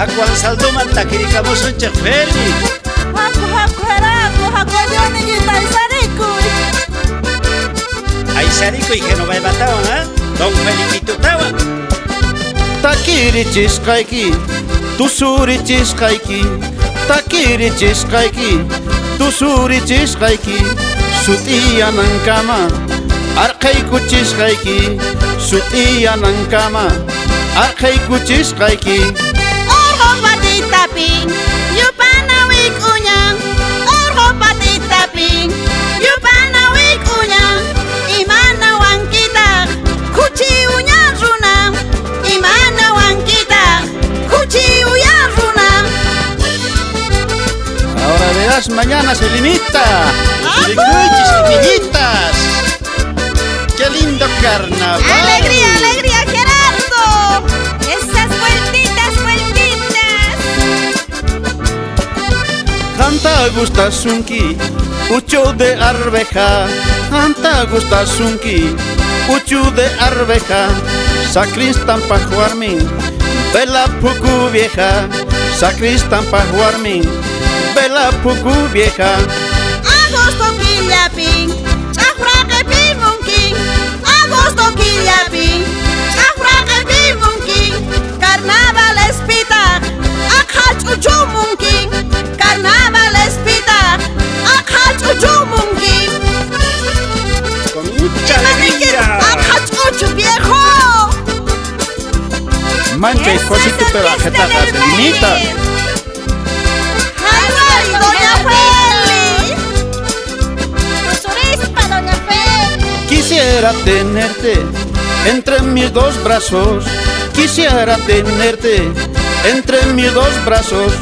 Akuan saldoman takirikamos un chefeli. Haku heraku, haku ayonillita aysarikuy. Aysarikuy que no va a batawan, ¿eh? Don Feliquito tawan. Takiri chisqayki, tusuri chisqayki, takiri chisqayki, tusuri chisqayki, sutiya nankama, arqayku chisqayki, sutiya nankama, arqayku chisqayki. Orho patitapin, yupana wik uñan. Orho patitapin, yupana wik uñan. Imana wankita, kuchi uñan runan. Imana wankita, kuchi uñan runan. Ahora verás, mañana se limita. Chiricuichis y niñitas. ¡Qué lindo carnaval! ¡Alegría, alegría, Gerardo! ¡Esas vueltitas, vueltitas! Canta gustasunki, ucho de arveja. Canta gustasunki, ucho de arveja. Sacristan pa juarmin, vela puku vieja. Sacristan pa juarmin, vela puku vieja. Agosto quillapin, chafraque pimunkin. Agosto quillapin, chafraque pimunkin. Carnaval espita, akhat uchumunkin. Carnaval espita, akhat uchumunkin. Con mucha alegría. Akhat uchu viejo. Mancha y cosito, pero la jeta se limita. ¡Ay, doña Feli! ¡Tusurispa, doña Feli! Quisiera tenerte entre mis dos brazos. Quisiera tenerte entre mis dos brazos.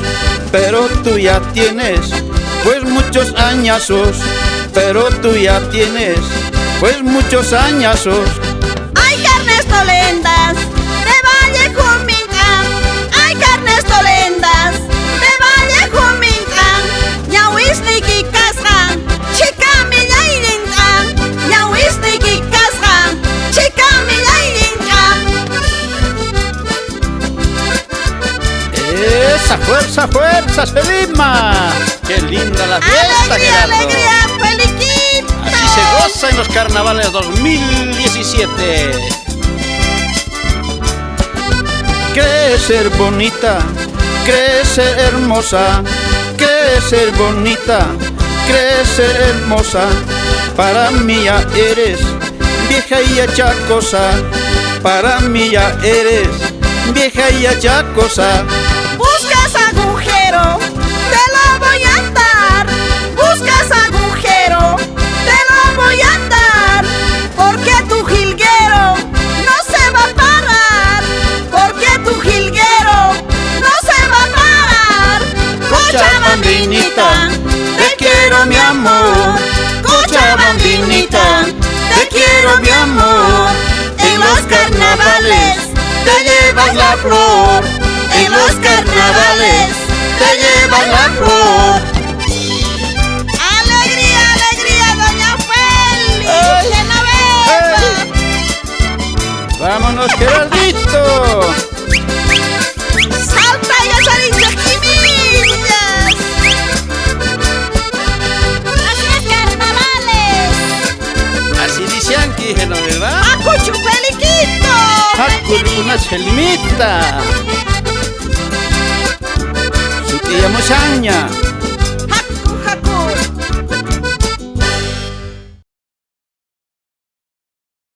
Pero tú ya tienes pues muchos añazos. Pero tú ya tienes pues muchos añazos. ¡Hay carnes tolendas de Valle Jumincan! ¡Hay carnes tolendas de Valle Jumincan! ¡Ñahuisniki cascan! ¡Chica millayrincan! ¡Ñahuisniki cascan! ¡Chica millayrincan! ¡Esa fuerza, fuerza, Selima! ¡Qué linda la fiesta, ¡Alegría, Gerardo! alegría, Feliquito! Así se goza en los carnavales 2017. Crees ser bonita, crees ser hermosa, crees ser bonita, crees ser hermosa. Para mí ya eres vieja y achacosa. Para mí ya eres vieja y achacosa. Buscas agujero, te lo voy a dar. Buscas agujero, te lo voy a dar. Porque tu jilguero no se va a parar. Porque tu jilguero no se va a parar. Cochabambinita, te quiero mi amor. Cochabambinita, te quiero mi amor. En los carnavales te llevas la flor. En los carnavales te llevas la flor. ¡Alegría, alegría, doña Feli! ¡Que no venga! ¡Vámonos, Gerardito! ¡Salta y azarillas y millas! ¡Así es, carnavales! Así dice aquí, ¿no, verdad? ¡Acuchu, Feliquito! ¡Hakul una Selimita! ¡Su tía Mosaña!